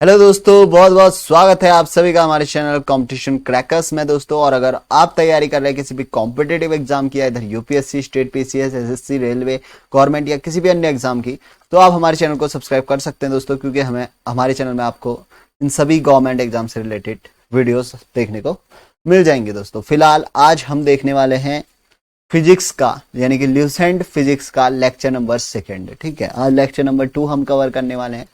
Hello दोस्तों, बहुत बहुत स्वागत है आप सभी का हमारे चैनल कंपटीशन क्रैकर्स में दोस्तों। और अगर आप तैयारी कर रहे हैं किसी भी कॉम्पिटेटिव एग्जाम की, इधर UPSC, state PCS, SSC, railway, government या किसी भी अन्य एग्जाम की, तो आप हमारे चैनल को सब्सक्राइब कर सकते हैं दोस्तों, क्योंकि हमें हमारे चैनल में आपको इन सभी गवर्नमेंट एग्जाम से रिलेटेड वीडियोस देखने को मिल जाएंगे दोस्तों। फिलहाल आज हम देखने वाले हैं फिजिक्स का, यानी कि ल्यूसेंट फिजिक्स का लेक्चर नंबर 2। ठीक है, आज लेक्चर नंबर 2 हम कवर करने वाले हैं।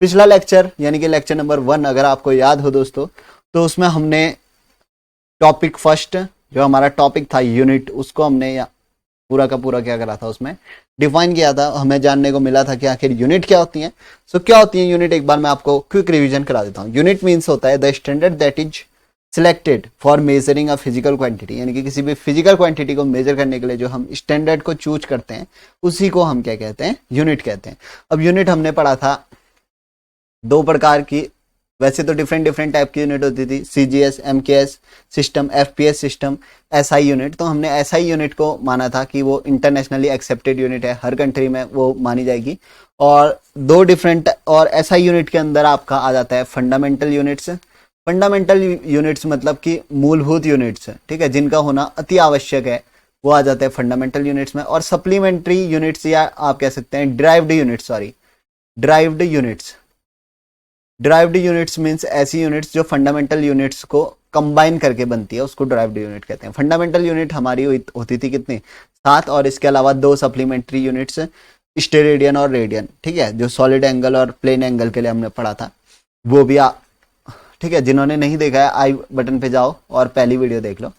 पिछला लेक्चर यानी कि लेक्चर नंबर 1 अगर आपको याद हो दोस्तों, तो उसमें हमने टॉपिक फर्स्ट, जो हमारा टॉपिक था यूनिट, उसको हमने पूरा का पूरा क्या करा था, उसमें डिफाइन किया था। हमें जानने को मिला था कि आखिर यूनिट क्या होती है। सो क्या होती है यूनिट, एक बार मैं आपको क्विक रिवीजन करा देता हूँ। यूनिट मीन्स होता है the standard that is selected for measuring a physical quantity, यानी कि किसी भी फिजिकल क्वांटिटी को मेजर करने के लिए जो हम स्टैंडर्ड को चूज करते हैं, उसी को हम क्या कहते हैं, यूनिट कहते हैं। अब यूनिट हमने पढ़ा था दो प्रकार की, वैसे तो डिफरेंट टाइप की यूनिट होती थी, CGS, MKS system, FPS system, SI unit. तो हमने एसआई यूनिट को माना था कि वो इंटरनेशनली एक्सेप्टेड यूनिट है, हर कंट्री में वो मानी जाएगी। और दो डिफरेंट और एसआई यूनिट के अंदर आपका आ जाता है फंडामेंटल यूनिट्स। फंडामेंटल यूनिट्स मतलब कि मूलभूत यूनिट्स, ठीक है, जिनका होना अति आवश्यक है, वो आ जाते हैं फंडामेंटल यूनिट्स में। और सप्लीमेंट्री यूनिट्स, या आप कह सकते हैं derived units. Derived units means ऐसी यूनिट्स जो फंडामेंटल यूनिट्स को कंबाइन करके बनती है, उसको ड्राइव्ड यूनिट कहते हैं। फंडामेंटल यूनिट हमारी होती थी कितनी, 7, और इसके अलावा 2 सप्लीमेंट्री यूनिट्स, स्टेरेडियन और रेडियन, ठीक है, जो सॉलिड एंगल और प्लेन एंगल के लिए हमने पढ़ा था, वो भी ठीक है। जिन्होंने नहीं देखा है, आई बटन पे जाओ और पहली वीडियो देख लो,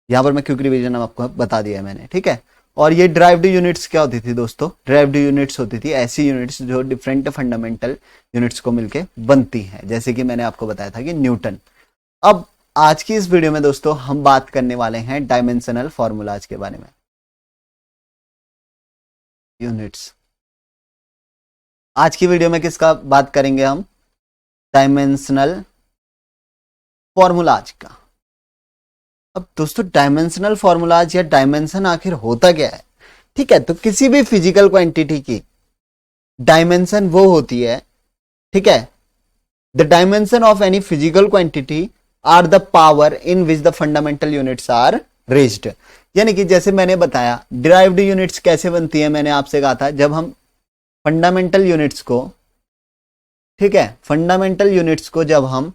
यहाँ पर मैं क्विक रिवीजन आपको बता दिया है मैंने, ठीक है। और ये ड्राइव्ड यूनिट्स क्या होती थी दोस्तों, ड्राइव्ड यूनिट्स होती थी ऐसी यूनिट्स जो डिफरेंट फंडामेंटल यूनिट्स को मिलके बनती हैं, जैसे कि मैंने आपको बताया था कि न्यूटन। अब आज की इस वीडियो में दोस्तों हम बात करने वाले हैं डायमेंशनल फॉर्मूलाज के बारे में। यूनिट्स, आज की वीडियो में किसका बात करेंगे हम, डायमेंशनल फॉर्मूलाज का। अब दोस्तों डायमेंशनल फॉर्मूलाज या डायमेंशन आखिर होता क्या है, ठीक है। तो किसी भी फिजिकल क्वांटिटी की डायमेंशन वो होती है, ठीक है, the dimension of any physical quantity are the power in which the fundamental units are raised. यानी कि जैसे मैंने बताया डिराइव्ड यूनिट्स कैसे बनती है, मैंने आपसे कहा था जब हम फंडामेंटल यूनिट्स को, ठीक है, फंडामेंटल यूनिट्स को जब हम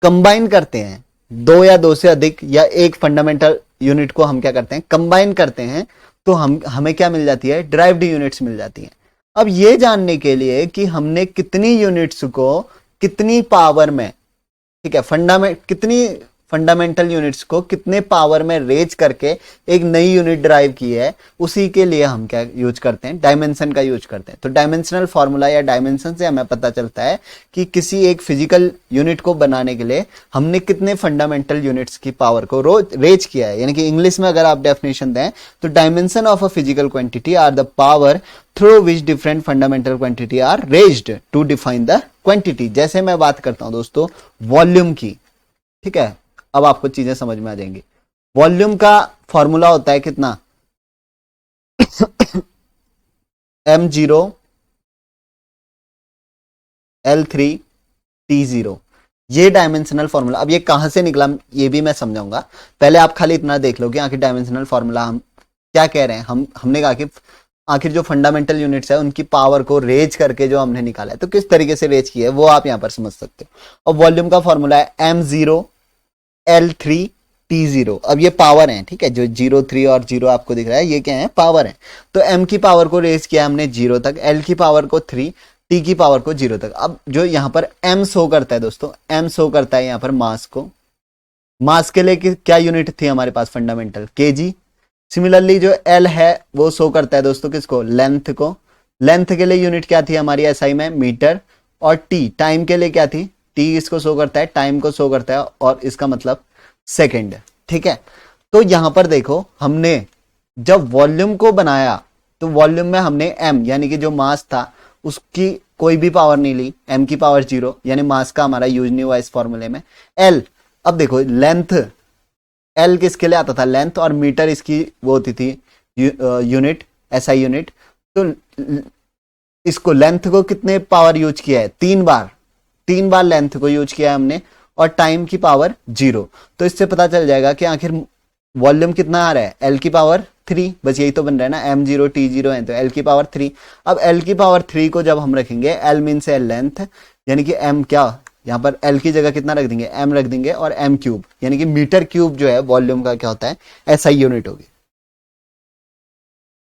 कंबाइन करते हैं, 2 या 2 से अधिक या एक फंडामेंटल यूनिट को हम क्या करते हैं, कंबाइन करते हैं, तो हमें क्या मिल जाती है, ड्राइव्ड यूनिट्स मिल जाती हैं। अब ये जानने के लिए कि हमने कितनी यूनिट्स को कितनी पावर में, ठीक है, कितनी फंडामेंटल यूनिट्स को कितने पावर में रेज करके एक नई यूनिट ड्राइव की है, उसी के लिए हम क्या यूज करते हैं, डायमेंशन का यूज करते हैं। तो डायमेंशनल फॉर्मूला या डायमेंशन से हमें पता चलता है कि किसी एक फिजिकल यूनिट को बनाने के लिए हमने कितने फंडामेंटल यूनिट्स की पावर को रेज किया है। यानी कि इंग्लिश में अगर आप डेफिनेशन दें तो dimension of a physical quantity are the power through which different fundamental quantity are raised to define the quantity. जैसे मैं बात करता हूं दोस्तों वॉल्यूम की, ठीक है, अब आपको चीजें समझ में आ जाएंगी। वॉल्यूम का फॉर्मूला होता है कितना, m0 L3 T0, ये डायमेंशनल फॉर्मूला। अब ये कहां से निकला ये भी मैं समझाऊंगा, पहले आप खाली इतना देख लो कि आखिर डायमेंशनल फॉर्मूला हम क्या कह रहे हैं। हमने कहा कि आखिर जो फंडामेंटल यूनिट्स है उनकी पावर को रेज करके जो हमने निकाला है, तो किस तरीके से रेज किया है वो आप यहां पर समझ सकते हो। और वॉल्यूम का फॉर्मूला है m0 L3 T0। अब ये पावर है, ठीक है, जो 0, 3 और 0 आपको दिख रहा है, ये क्या है, पावर है। तो m की पावर को रेज किया हमने 0 तक, L की पावर को 3, T की पावर को 0 तक। अब जो यहां पर m शो करता है दोस्तों, m शो करता है यहां पर मास को। मास के लिए क्या यूनिट थी हमारे पास, फंडामेंटल, kg। सिमिलरली जो L है वो शो करता है दोस्तों किसको, लेंथ को। लेंथ के लिए यूनिट क्या थी हमारी एसआई में, मीटर। और T टाइम के लिए क्या थी, T इसको शो करता है, टाइम को शो करता है, और इसका मतलब सेकंड, ठीक है। तो यहां पर देखो हमने जब वॉल्यूम को बनाया तो वॉल्यूम में हमने m यानी कि जो मास था उसकी कोई भी पावर नहीं ली, m की पावर 0, यानी मास का हमारा यूज नहीं हुआ इस फॉर्मूले में। L, अब देखो लेंथ, L किसके लिए आता था, लेंथ, और मीटर इसकी वो होती थी यूनिट, एसआई यूनिट। तो इसको लेंथ को कितने पावर यूज किया है, 3 बार, 3 बार लेंथ को यूज किया है हमने और टाइम की पावर 0। तो इससे पता चल जाएगा कि आखिर वॉल्यूम कितना आ रहा है, एल की पावर 3, बस यही तो बन रहा है ना, m0 t0 है तो एल की पावर 3। अब एल की पावर 3 को जब हम रखेंगे, एल मीन्स है लेंथ, यानी कि m क्या, यहाँ पर एल की जगह कितना रख देंगे, m रख देंगे, और m क्यूब यानी कि मीटर क्यूब जो है वॉल्यूम का क्या होता है, एसआई यूनिट होगी।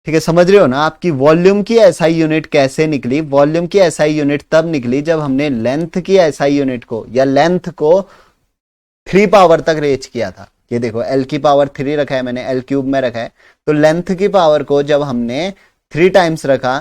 ठीक है, समझ रहे हो ना। आपकी वॉल्यूम की एसआई यूनिट कैसे निकली, वॉल्यूम की एसआई यूनिट तब निकली जब हमने लेंथ की एसआई यूनिट को या लेंथ को 3 पावर तक रेज किया था। ये देखो एल की पावर 3 रखा है मैंने, एल क्यूब में रखा है, तो लेंथ की पावर को जब हमने 3 टाइम्स रखा,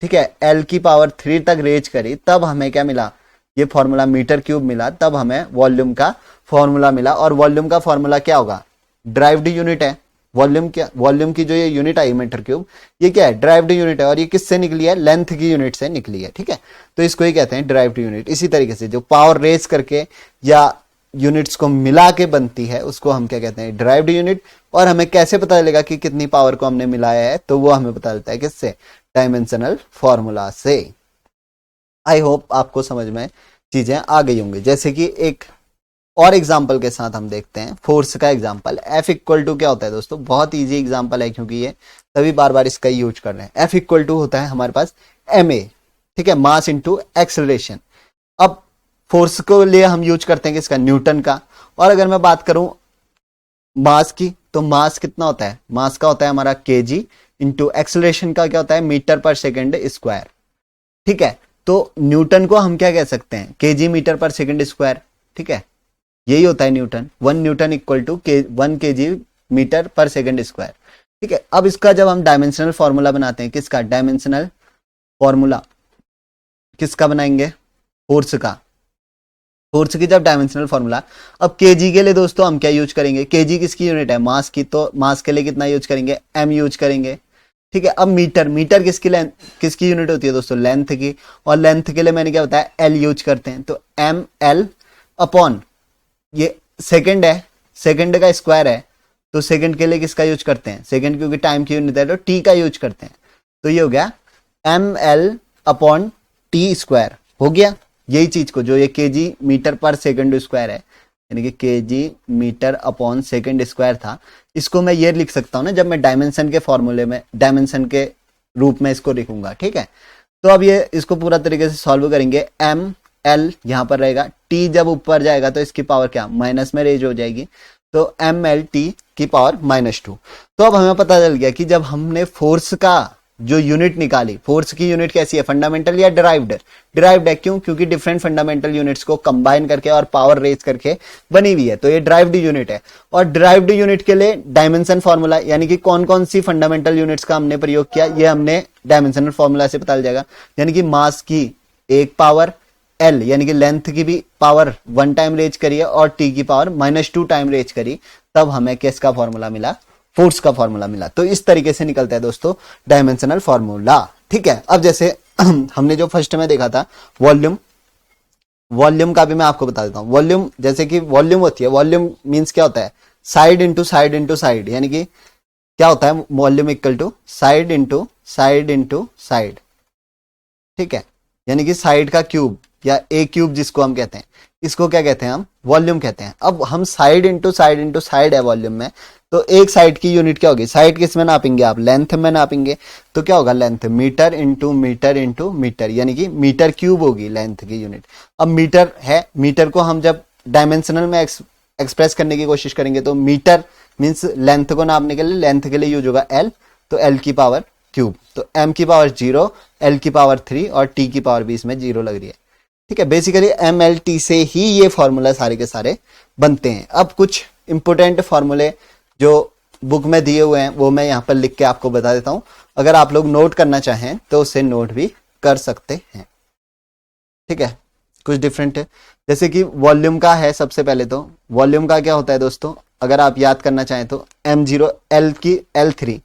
ठीक है, एल की पावर 3 तक रेज करी, तब हमें क्या मिला, ये फॉर्मूला मीटर क्यूब मिला, तब हमें वॉल्यूम का फॉर्मूला मिला। और वॉल्यूम का फॉर्मूला क्या होगा, ड्राइव्ड यूनिट है। वॉल्यूम क्या, वॉल्यूम की जो ये यूनिट आई मीटर क्यूब, ये क्या है, ड्राइव्ड यूनिट है, और ये किससे निकली है, लेंथ की यूनिट से निकली है। ठीक है, तो इसको ही कहते हैं ड्राइव्ड यूनिट। इसी तरीके से जो पावर रेज करके या यूनिट्स को मिला के बनती है उसको हम क्या कहते हैं, ड्राइव्ड यूनिट। और हमें कैसे पता चलेगा कि कितनी पावर को हमने मिलाया है, तो वो हमें पता चलता है किससे, डायमेंशनल फॉर्मूला से। आई होप आपको समझ में चीजें आ गई होंगी। जैसे कि एक और एग्जाम्पल के साथ हम देखते हैं फोर्स का एग्जाम्पल। F इक्वल टू क्या होता है दोस्तों, बहुत इजी एग्जाम्पल है क्योंकि ये सभी बार बार इसका यूज कर रहे हैं। F इक्वल टू होता है हमारे पास ma, ठीक है, मास इंटू एक्सेलरेशन। अब फोर्स को लिए हम यूज करते हैं किसका, न्यूटन का। और अगर मैं बात करूं मास की, तो मास कितना होता है, मास का होता है हमारा kg इंटू एक्सेलरेशन का क्या होता है, मीटर पर सेकेंड स्क्वायर। ठीक है, तो न्यूटन को हम क्या कह सकते हैं, kg metre per second square. ठीक है, यही होता है newton. 1 newton equal to 1 kg metre per second square. ठीक है, अब इसका जब हम डायमेंशनल फॉर्मूला बनाते हैं, किसका डायमेंशनल फॉर्मूला, किसका बनाएंगे, फोर्स का। फोर्स की जब डायमेंशनल फॉर्मूला, अब kg के लिए दोस्तों हम क्या यूज करेंगे, kg किसकी यूनिट है, मास की, तो मास के लिए कितना यूज करेंगे, m यूज करेंगे। ठीक है, अब मीटर, मीटर किसकी यूनिट होती है दोस्तों, लेंथ की, और लेंथ के लिए मैंने क्या बताया, l यूज करते हैं, तो ml अपॉन, ये सेकंड है, सेकंड का स्क्वायर है, तो सेकंड के लिए किसका यूज करते हैं, सेकंड क्योंकि टाइम की यूनिट है तो टी का यूज करते हैं। तो ये हो गया ml अपॉन टी स्क्वायर, हो गया। यही चीज को जो ये kg metre per second square है, यानी कि kg metre upon second square था, इसको मैं ये लिख सकता हूं ना जब मैं डायमेंशन के फॉर्मूले में, डायमेंशन के रूप में इसको लिखूंगा। ठीक है, तो अब ये इसको पूरा तरीके से सॉल्व करेंगे। m l यहां पर रहेगा, t जब ऊपर जाएगा तो इसकी पावर क्या, माइनस में रेज हो जाएगी, तो ml t की पावर -2। तो अब हमें पता चल गया कि जब हमने फोर्स का जो यूनिट निकाली, फोर्स की यूनिट कैसी है, फंडामेंटल या डिराइव्ड, डिराइव्ड है, क्यों, क्योंकि डिफरेंट फंडामेंटल यूनिट्स को कंबाइन करके और पावर रेज करके बनी हुई है, तो ये डिराइव्ड यूनिट है। और डिराइव्ड यूनिट के लिए डायमेंशन फॉर्मूला, यानी कि कौन कौन सी फंडामेंटल यूनिट्स का हमने प्रयोग किया, ये हमने डायमेंशनल फॉर्मूला से पता चल जाएगा। यानी कि मास की 1 पावर, L यानी कि लेंथ की भी पावर 1 टाइम रेज करी है, और T की पावर -2 टाइम रेज करी, तब हमें किसका फॉर्मूला मिला, फोर्स का फॉर्मूला मिला। तो इस तरीके से निकलता है दोस्तों डायमेंशनल फॉर्मूला। ठीक है, अब जैसे हमने जो फर्स्ट में देखा था वॉल्यूम, वॉल्यूम का भी मैं आपको बता देता हूं। वॉल्यूम, जैसे कि वॉल्यूम होती है, वॉल्यूम मींस क्या होता है, side into side into side, यानी कि क्या होता है, volume equal to side into side into side. ठीक है, यानी कि साइड का क्यूब या ए क्यूब जिसको हम कहते हैं, इसको क्या कहते हैं, हम वॉल्यूम कहते हैं। अब हम साइड इंटू साइड है वॉल्यूम में, तो एक साइड की यूनिट क्या होगी, साइड किस में नापेंगे आप, लेंथ में नापेंगे, तो क्या होगा, length metre into metre into metre, यानी कि मीटर क्यूब होगी लेंथ की यूनिट। अब मीटर है, मीटर को हम जब डायमेंशनल में एक्सप्रेस करने की कोशिश करेंगे, तो मीटर मीन्स लेंथ को नापने के लिए, लेंथ के लिए यूज होगा एल, तो एल की पावर क्यूब, तो m की पावर 0, l की पावर 3 और t की पावर भी इसमें 0 लग रही है। ठीक है, बेसिकली mlt से ही ये फॉर्मूला सारे के सारे बनते हैं। अब कुछ इंपोर्टेंट फॉर्मूले जो बुक में दिए हुए हैं वो मैं यहाँ पर लिख के आपको बता देता हूं, अगर आप लोग नोट करना चाहें तो उसे नोट भी कर सकते हैं। ठीक है, कुछ डिफरेंट है, जैसे कि वॉल्यूम का है। सबसे पहले तो वॉल्यूम का क्या होता है दोस्तों, अगर आप याद करना चाहें तो m0 l की l3।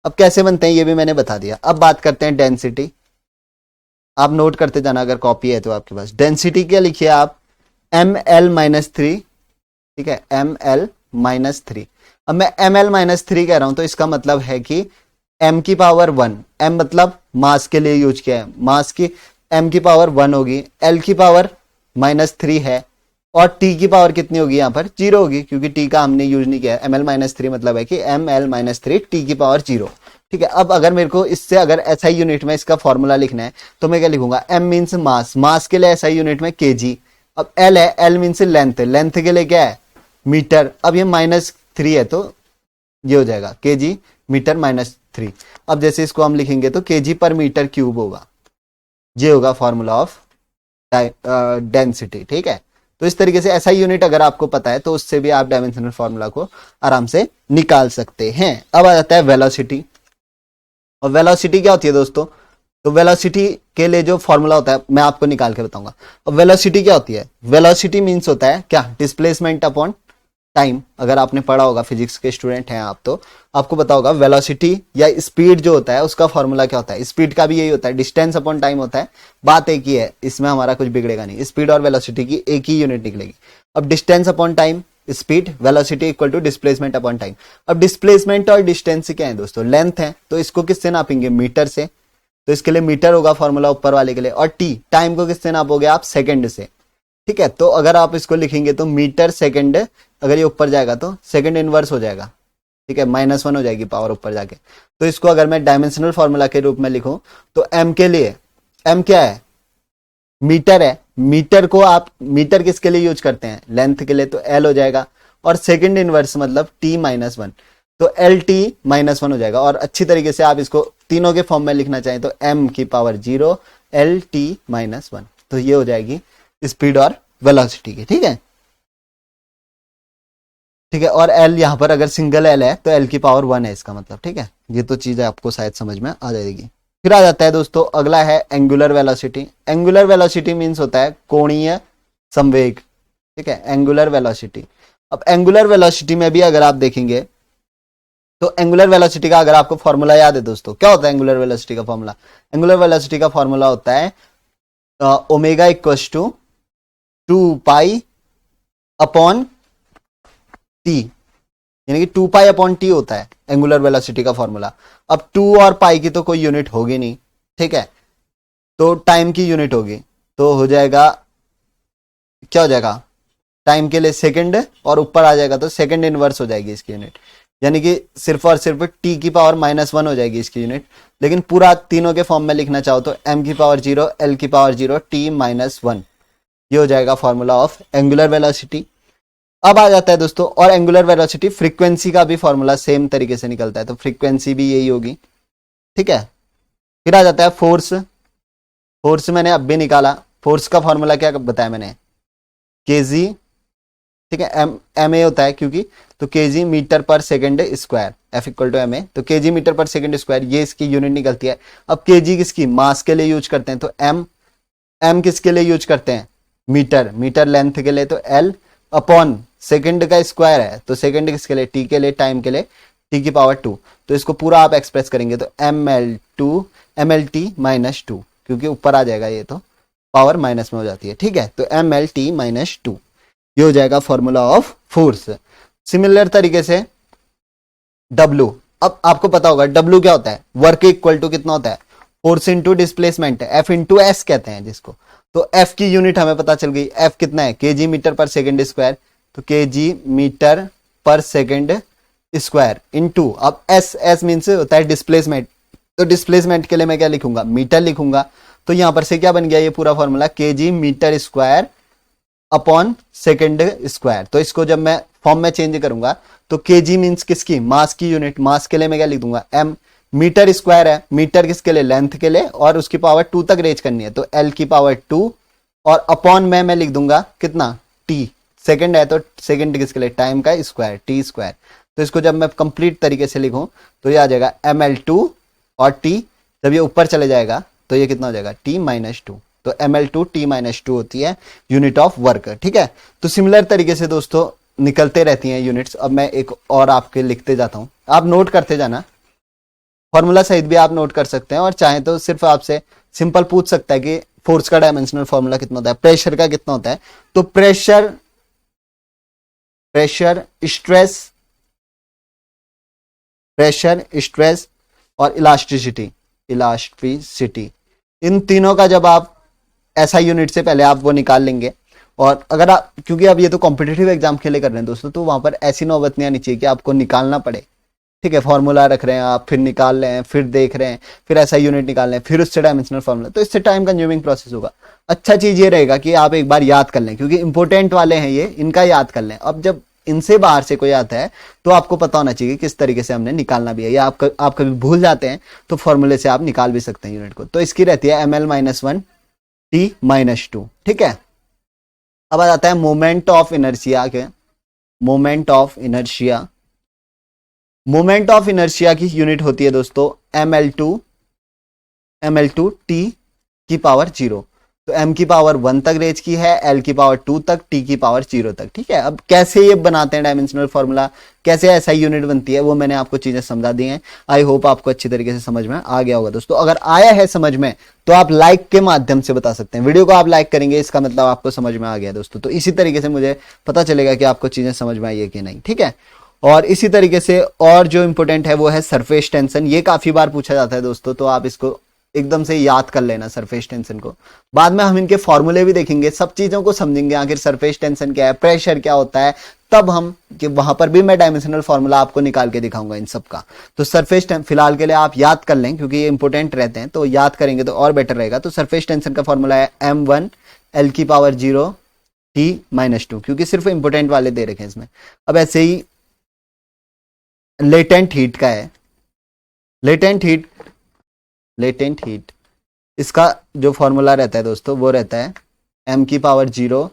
अब कैसे बनते हैं ये भी मैंने बता दिया। अब बात करते हैं डेंसिटी, आप नोट करते जाना अगर कॉपी है तो आपके पास। डेंसिटी क्या लिखिए आप, ml-3। ठीक है, ml-3। अब मैं ml-3 कह रहा हूं तो इसका मतलब है कि m की पावर 1, m मतलब मास के लिए यूज किया है, मास की m की पावर 1 होगी, l की पावर -3 है और टी की पावर कितनी होगी यहाँ पर 0 होगी, क्योंकि टी का हमने यूज नहीं किया है। ml-3 मतलब है कि ml-3 टी की पावर 0। ठीक है, अब अगर मेरे को इससे अगर एसआई यूनिट में इसका फॉर्मूला लिखना है तो मैं क्या लिखूंगा, m मीन्स मास, मास के लिए एसआई यूनिट में केजी। अब l है, l मीन्स लेंथ, लेंथ के लिए क्या है मीटर। अब ये -3 है तो ये हो जाएगा केजी मीटर -3। अब जैसे इसको हम लिखेंगे तो केजी पर मीटर क्यूब होगा, ये होगा फॉर्मूला ऑफ डेंसिटी। ठीक है, तो इस तरीके से ऐसा यूनिट अगर आपको पता है तो उससे भी आप डायमेंशनल फॉर्मूला को आराम से निकाल सकते हैं। अब आ जाता है वेलोसिटी। और वेलोसिटी क्या होती है दोस्तों, तो वेलोसिटी के लिए जो फॉर्मूला होता है मैं आपको निकाल के बताऊंगा। अब वेलोसिटी क्या होती है, वेलोसिटी मींस होता है क्या, डिस्प्लेसमेंट अपॉन टाइम। अगर आपने पढ़ा होगा, फिजिक्स के स्टूडेंट हैं आप तो आपको पता होगा वेलोसिटी या स्पीड जो होता है उसका फॉर्मूला क्या होता है। स्पीड का भी यही होता है, डिस्टेंस अपॉन टाइम होता है, बात एक ही है, इसमें हमारा कुछ बिगड़ेगा नहीं। स्पीड और वेलोसिटी की एक ही यूनिट निकलेगी। अब distance upon time speed, velocity equal to displacement upon time. अब डिस्प्लेसमेंट और डिस्टेंस क्या है दोस्तों, लेंथ है, तो इसको किससे नापेंगे, मीटर से। तो इसके लिए मीटर होगा फॉर्मूला ऊपर वाले के लिए। और टी, टाइम को किससे नापोगे आप, सेकंड से। ठीक है, तो अगर आप इसको लिखेंगे तो मीटर सेकंड, अगर ये ऊपर जाएगा तो सेकंड इनवर्स हो जाएगा। ठीक है, -1 हो जाएगी पावर ऊपर जाके। तो इसको अगर मैं डायमेंशनल फॉर्मूला के रूप में लिखूं तो m के लिए, m क्या है, मीटर है। मीटर को आप, मीटर किसके लिए यूज करते हैं, लेंथ के लिए, तो l हो जाएगा। और सेकंड इनवर्स मतलब t-1, तो LT-1 हो जाएगा। और अच्छी तरीके से आप इसको तीनों के फॉर्म में लिखना चाहें तो m की पावर 0 LT-1, तो ये हो जाएगी स्पीड और वेलोसिटी की। ठीक है, ठीक है, और L यहां पर अगर सिंगल L है तो L की पावर 1 है इसका मतलब। ठीक है, ये तो चीजें आपको शायद समझ में आ जाएगी। फिर आ जाता है दोस्तों, अगला है angular velocity. Angular velocity means होता है कोणीय संवेग। ठीक है, एंगुलर वेलोसिटी। अब एंगुलर वेलोसिटी में भी अगर आप देखेंगे तो एंगुलर वेलोसिटी का अगर आपको फॉर्मूला याद है दोस्तों, क्या होता है एंगुलर वेलोसिटी का फॉर्मूला, एंगुलर वेलोसिटी का फॉर्मूला होता है omega equals to 2 upon T, यानी कि 2 अपॉन टी होता है एंगुलर वेलोसिटी का फॉर्मूला। अब 2 और पाई की तो कोई यूनिट होगी नहीं, ठीक है, तो टाइम की यूनिट होगी, तो हो जाएगा, क्या हो जाएगा, टाइम के लिए सेकंड, और ऊपर आ जाएगा तो सेकंड इनवर्स हो जाएगी इसकी यूनिट, यानी कि सिर्फ और सिर्फ टी की पावर -1 हो जाएगी इसकी यूनिट। लेकिन पूरा तीनों के फॉर्म में लिखना चाहो तो m की पावर 0 l की पावर 0 t-1, ये हो जाएगा फॉर्मूला ऑफ एंगुलर वेलोसिटी। अब आ जाता है दोस्तों, और एंगुलर वेलोसिटी फ्रीक्वेंसी का भी फॉर्मूला सेम तरीके से निकलता है, तो फ्रीक्वेंसी भी यही होगी। ठीक है, फिर आ जाता है फोर्स। फोर्स मैंने अब भी निकाला, फोर्स का फॉर्मूला क्या बताया मैंने, केजी। ठीक है, एम ए होता है क्योंकि, तो kg metre per second square, F equal to M A, तो kg metre per second square, ये इसकी यूनिट निकलती है। अब केजी किसकी, मास के लिए यूज करते हैं, तो एम किसके लिए यूज करते हैं, मीटर, मीटर लेंथ के लिए, तो एल अपॉन सेकंड का स्क्वायर है, तो सेकंड किसके लिए, टी के लिए, टाइम के लिए टी की पावर 2, तो इसको पूरा आप एक्सप्रेस करेंगे तो MLT-2, क्योंकि ऊपर आ जाएगा ये तो पावर माइनस में हो जाती है। ठीक है, तो MLT-2, ये हो जाएगा फॉर्मूला ऑफ फोर्स। सिमिलर तरीके से W, अब आपको पता होगा W क्या होता है, वर्क इक्वल टू कितना होता है, force into displacement, F into S कहते हैं जिसको, तो F की यूनिट हमें पता चल गई, F कितना है, KG metre per second square, तो kg metre per second square into, अब एस मीन्स होता है डिस्प्लेसमेंट, तो डिस्प्लेसमेंट के लिए मैं क्या लिखूंगा, मीटर लिखूंगा, तो यहां पर से क्या बन गया ये पूरा formula, kg metre square upon second square. तो इसको जब मैं फॉर्म में चेंज करूंगा तो केजी मीन्स किसकी, मास की यूनिट, मास के लिए मैं क्या लिख दूंगा m, मीटर स्क्वायर है, मीटर किसके लिए, लेंथ के लिए, और उसकी पावर 2 तक रेज करनी है, तो l की पावर 2, और अपॉन में मैं लिख दूंगा कितना, t, सेकंड है तो सेकंड किसके लिए, टाइम का स्क्वायर, t स्क्वायर। तो इसको जब मैं कंप्लीट तरीके से लिखूं तो ये आ जाएगा ml2, और t जब ये ऊपर चले जाएगा तो ये कितना हो जाएगा, t-2, तो ml2 t-2 होती है यूनिट ऑफ वर्क। ठीक है, तो सिमिलर तरीके से दोस्तों निकलते रहती हैं यूनिट्स। अब मैं एक और आपके लिखते जाता हूं, आप नोट करते जाना, फॉर्मूला सहित भी आप नोट कर सकते हैं, और चाहे तो सिर्फ आपसे सिंपल पूछ सकता है कि फोर्स का डायमेंशनल फॉर्मूला कितना होता है, प्रेशर का कितना होता है, तो प्रेशर, स्ट्रेस और इलास्टिसिटी, इन तीनों का जब आप ऐसा यूनिट से पहले आप वो निकाल लेंगे और अगर आप, क्योंकि आप ये तो कॉम्पिटेटिव एग्जाम के लिए कर रहे हैं दोस्तों, तो वहां पर ऐसी नौबत नहीं आनी चाहिए कि आपको निकालना पड़े। ठीक है, फॉर्मूला रख रहे हैं आप, फिर निकाल रहे हैं, फिर देख रहे हैं, फिर ऐसा यूनिट निकाल रहे हैं, फिर उससे डायमेंशनल फॉर्मूला, तो इससे टाइम कंज्यूमिंग प्रोसेस होगा। अच्छा चीज ये रहेगा कि आप एक बार याद कर लें, क्योंकि इंपॉर्टेंट वाले हैं ये, इनका याद कर लें। अब जब इनसे बाहर से कोई आता है तो आपको पता होना चाहिए किस तरीके से हमने निकालना भी है, या आप कभी भूल जाते हैं तो फॉर्मूले से आप निकाल भी सकते हैं यूनिट को। तो इसकी रहती है ml-1 t-2। ठीक है, अब आ जाता है मोमेंट ऑफ इनर्शिया के। Moment of inertia, moment of inertia की यूनिट होती है दोस्तों ml2 t की पावर 0। तो m की पावर 1 तक रेंज की है, l की पावर 2 तक, t की पावर 0 तक। ठीक है, अब कैसे ये बनाते हैं डायमेंशनल फॉर्मूला, कैसे ऐसा यूनिट बनती है, वो मैंने आपको चीजें समझा दी हैं। आई होप आपको अच्छी तरीके से समझ में आ गया होगा दोस्तों। अगर आया है समझ में तो आप लाइक के माध्यम से बता सकते हैं। वीडियो को आप लाइक करेंगे, इसका मतलब आपको समझ में आ गया दोस्तों। तो इसी तरीके से मुझे पता चलेगा कि आपको चीजें समझ में आई है कि नहीं। ठीक है, और इसी तरीके से और जो इंपॉर्टेंट है वो है सरफेस टेंशन। ये काफी बार पूछा जाता है दोस्तों, तो आप इसको एकदम से याद कर लेना सरफेस टेंशन को। बाद में हम इनके फॉर्मूले भी देखेंगे, सब चीजों को समझेंगे, आखिर सरफेस टेंशन क्या है, प्रेशर क्या होता है, तब हम कि वहां पर भी मैं डायमेंशनल फॉर्मूला आपको निकाल के दिखाऊंगा इन सब का। तो सरफेस फिलहाल के लिए आप याद कर लें, क्योंकि ये इंपॉर्टेंट रहते हैं, तो याद करेंगे तो और बेटर रहेगा। तो सरफेस टेंशन का फॉर्मूला है m1 l की पावर 0 t-2, क्योंकि सिर्फ इंपॉर्टेंट वाले दे रखे हैं इसमें। अब ऐसे ही लेटेंट हीट का है, लेटेंट हीट, इसका जो फॉर्मूला रहता है दोस्तों वो रहता है m की पावर 0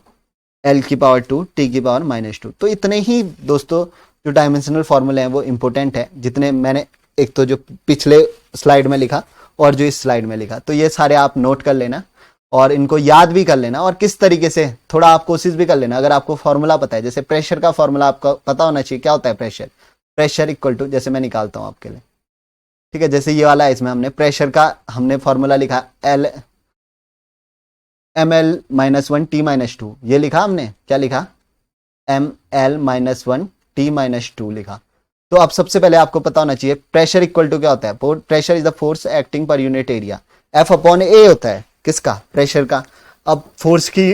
l की पावर 2 t की पावर -2। तो इतने ही दोस्तों जो डायमेंशनल फॉर्मूले हैं वो इंपॉर्टेंट है, जितने मैंने एक तो जो पिछले स्लाइड में लिखा और जो इस स्लाइड में लिखा, तो ये सारे आप नोट कर लेना और इनको याद भी कर लेना। और किस तरीके से थोड़ा आप कोशिश भी कर लेना, अगर आपको फॉर्मूला पता है, जैसे प्रेशर का फॉर्मूला आपको पता होना चाहिए। क्या होता है प्रेशर इक्वल टू, जैसे मैं निकालता हूं आपके लिए। ठीक है, जैसे ये वाला है, इसमें हमने प्रेशर का हमने फॉर्मूला लिखा ml-1 t-2। ये लिखा हमने, क्या लिखा, ml-1 t-2 लिखा। तो अब सबसे पहले आपको पता होना चाहिए प्रेशर इक्वल टू क्या होता है। Pressure is the force acting per unit area. F/A होता है किसका, प्रेशर का। अब फोर्स की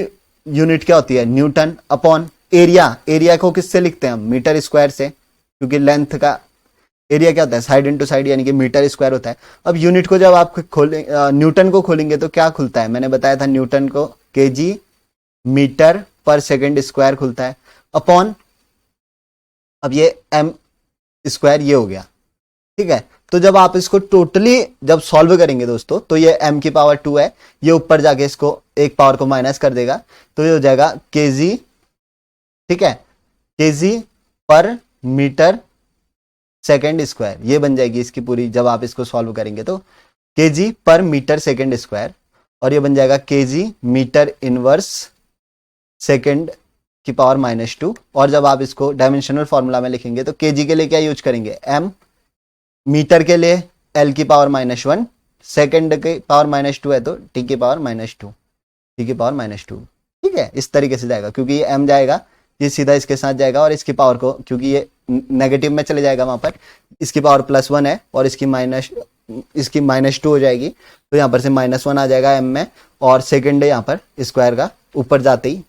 यूनिट क्या होती है, न्यूटन अपॉन एरिया। एरिया को किससे लिखते हैं हम, मीटर स्क्वायर से, क्योंकि लेंथ का एरिया क्या होता है, साइड इनटू साइड, यानी कि मीटर स्क्वायर होता है। अब यूनिट को जब आप न्यूटन को खोलेंगे तो क्या खुलता है, मैंने बताया था न्यूटन को KG metre per second square खुलता है, अपॉन अब ये m स्क्वायर ये हो गया। ठीक है, तो जब आप इसको टोटली जब सॉल्व करेंगे दोस्तों, तो ये m की पावर 2 है, ये ऊपर जाके इसको एक पावर को माइनस कर देगा, तो ये हो जाएगा केजी। ठीक है, केजी पर मीटर सेकेंड स्क्वायर, ये बन जाएगी इसकी पूरी, जब आप इसको सॉल्व करेंगे तो केजी पर मीटर सेकेंड स्क्वायर, और ये बन जाएगा केजी मीटर इनवर्स सेकेंड की पावर -2। और जब आप इसको डायमेंशनल फॉर्मूला में लिखेंगे तो केजी के लिए क्या यूज करेंगे, m, मीटर के लिए l की पावर -1, सेकेंड की पावर -2 है तो t की पावर -2, t की पावर -2। ठीक है, इस तरीके से जाएगा, क्योंकि ये m जाएगा, ये सीधा इसके साथ जाएगा, और इसकी पावर को, क्योंकि ये नेगेटिव में चले जाएगा वहां पर, इसकी पावर +1 है और इसकी -2 हो जाएगी, तो यहाँ पर से -1 आ जाएगा m में, और सेकंड है यहाँ पर स्क्वायर का, ऊपर जाते ही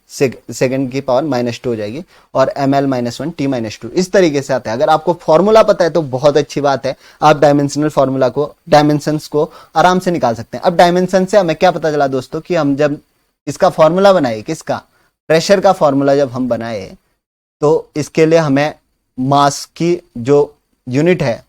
सेकंड की पावर -2 हो जाएगी, और ml-1 t-2 इस तरीके से आता है। अगर आपको फॉर्मूला पता है तो बहुत अच्छी बात है, आप डायमेंशनल फॉर्मूला को, डायमेंशंस को आराम से निकाल सकते हैं। अब डायमेंशन से हमें क्या पता चला दोस्तों, कि हम जब इसका फॉर्मूला बनाए, किसका, प्रेशर का फॉर्मूला जब हम बनाए, तो इसके लिए हमें मास की जो यूनिट है,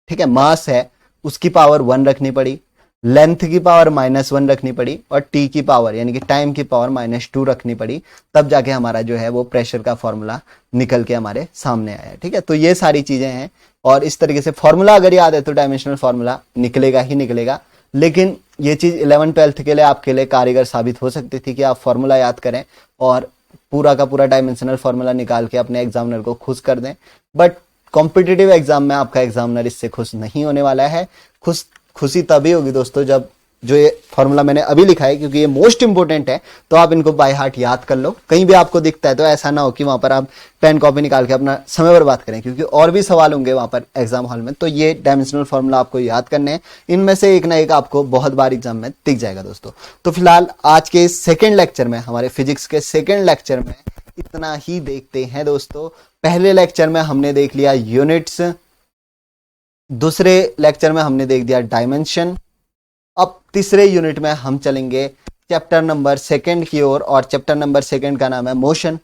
ठीक है, मास है, उसकी पावर 1 रखनी पड़ी, लेंथ की पावर -1 रखनी पड़ी, और टी की पावर यानी कि टाइम की पावर -2 रखनी पड़ी, तब जाके हमारा जो है वो प्रेशर का फॉर्मूला निकल के हमारे सामने आया। ठीक है, तो ये सारी चीजें हैं, और इस तरीके से फॉर्मूला अगर याद है तो डायमेंशनल फॉर्मूला निकलेगा ही निकलेगा। लेकिन ये चीज 11th-12th के लिए आपके लिए कारीगर साबित हो सकती थी कि आप फॉर्मूला याद करें और पूरा का पूरा डायमेंशनल फॉर्मूला निकाल के अपने एग्जामिनर को खुश कर दें। बट कॉम्पिटिटिव एग्जाम में आपका एग्जामिनर इससे खुश नहीं होने वाला है। खुशी तभी होगी दोस्तों जब जो ये फॉर्मूला मैंने अभी लिखा है, क्योंकि ये मोस्ट इंपोर्टेंट है, तो आप इनको बाय हार्ट याद कर लो। कहीं भी आपको दिखता है तो ऐसा ना हो कि वहां पर आप पेन कॉपी निकाल के अपना समय बर्बाद करें, क्योंकि और भी सवाल होंगे वहां पर एग्जाम हॉल में। तो ये डायमेंशनल फॉर्मूला आपको याद करने हैं, इनमें से एक ना एक आपको बहुत बार एग्जाम में दिख जाएगा दोस्तों। तो फिलहाल आज के सेकेंड लेक्चर में, हमारे फिजिक्स के सेकेंड लेक्चर में इतना ही देखते हैं दोस्तों। पहले लेक्चर में हमने देख लिया यूनिट्स, दूसरे लेक्चर में हमने देख दिया डायमेंशन। अब तीसरे यूनिट में हम चलेंगे चैप्टर नंबर सेकंड की ओर, और चैप्टर नंबर सेकंड का नाम है मोशन।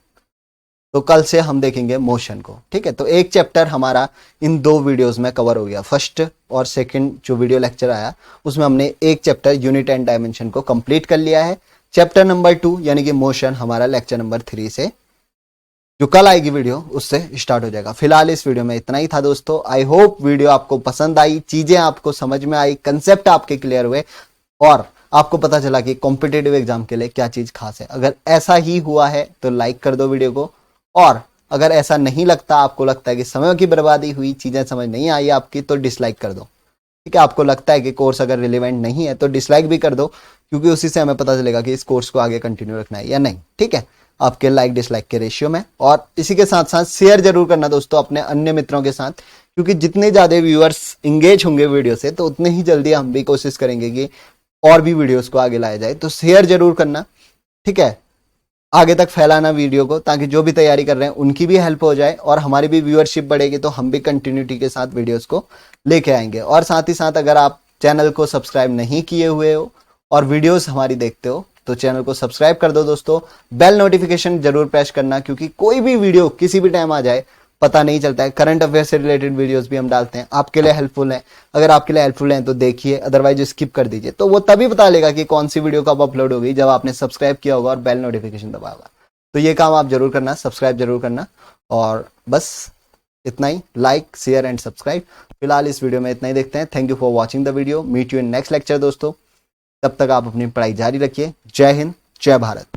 तो कल से हम देखेंगे मोशन को, ठीक है। तो एक चैप्टर हमारा इन 2 वीडियोस में कवर हो गया। फर्स्ट और सेकंड जो वीडियो लेक्चर आया उसमें हमने एक चैप्टर यूनिट एंड डायमेंशन को कंप्लीट कर लिया है। चैप्टर नंबर 2 यानी कि मोशन हमारा लेक्चर नंबर 3 से, जो कल आएगी वीडियो, उससे स्टार्ट हो जाएगा। फिलहाल इस वीडियो में इतना ही था दोस्तों। आई होप वीडियो आपको पसंद आई, चीजें आपको समझ में आई, कंसेप्ट आपके क्लियर हुए और आपको पता चला कि कॉम्पिटेटिव एग्जाम के लिए क्या चीज खास है। अगर ऐसा ही हुआ है तो लाइक कर दो वीडियो को, और अगर ऐसा नहीं लगता, आपको लगता है कि समय की बर्बादी हुई, चीजें समझ नहीं आई आपकी, तो डिसलाइक कर दो, ठीक है। आपको लगता है कि कोर्स अगर रिलेवेंट नहीं है तो डिसलाइक भी कर दो, क्योंकि उसी से हमें पता चलेगा कि इस कोर्स को आगे कंटिन्यू रखना है या नहीं, ठीक है, आपके लाइक डिसलाइक के रेशियो में। और इसी के साथ साथ शेयर जरूर करना दोस्तों अपने अन्य मित्रों के साथ, क्योंकि जितने ज्यादा व्यूअर्स इंगेज होंगे वीडियो से, तो उतने ही जल्दी हम भी कोशिश करेंगे कि और भी वीडियोस को आगे लाया जाए। तो शेयर जरूर करना, ठीक है, आगे तक फैलाना वीडियो को, ताकि जो भी तैयारी कर रहे हैं उनकी भी हेल्प हो जाए और हमारी भी व्यूअरशिप बढ़ेगी, तो हम भी कंटिन्यूटी के साथ वीडियोस को लेके आएंगे। और साथ ही साथ अगर आप चैनल को सब्सक्राइब नहीं किए हुए हो और वीडियोस हमारी देखते हो, तो चैनल को सब्सक्राइब कर दो दोस्तों। बेल नोटिफिकेशन जरूर प्रेस करना, क्योंकि कोई भी वीडियो किसी भी टाइम आ जाए पता नहीं चलता है। करंट अफेयर से रिलेटेड वीडियोस भी हम डालते हैं, आपके लिए हेल्पफुल है। अगर आपके लिए हेल्पफुल है तो देखिए, अदरवाइज स्किप कर दीजिए। तो वो तभी पता लेगा कि कौन सी वीडियो कब अपलोड होगी, जब आपने सब्सक्राइब किया होगा और बेल नोटिफिकेशन दबाया होगा। तो ये काम आप जरूर करना, सब्सक्राइब जरूर करना। और बस इतना ही, लाइक शेयर एंड सब्सक्राइब। फिलहाल इस वीडियो में इतना ही देखते हैं। Thank you for watching the video. Meet you in next lecture दोस्तों। तब तक आप अपनी पढ़ाई जारी रखिए। जय हिंद, जय भारत।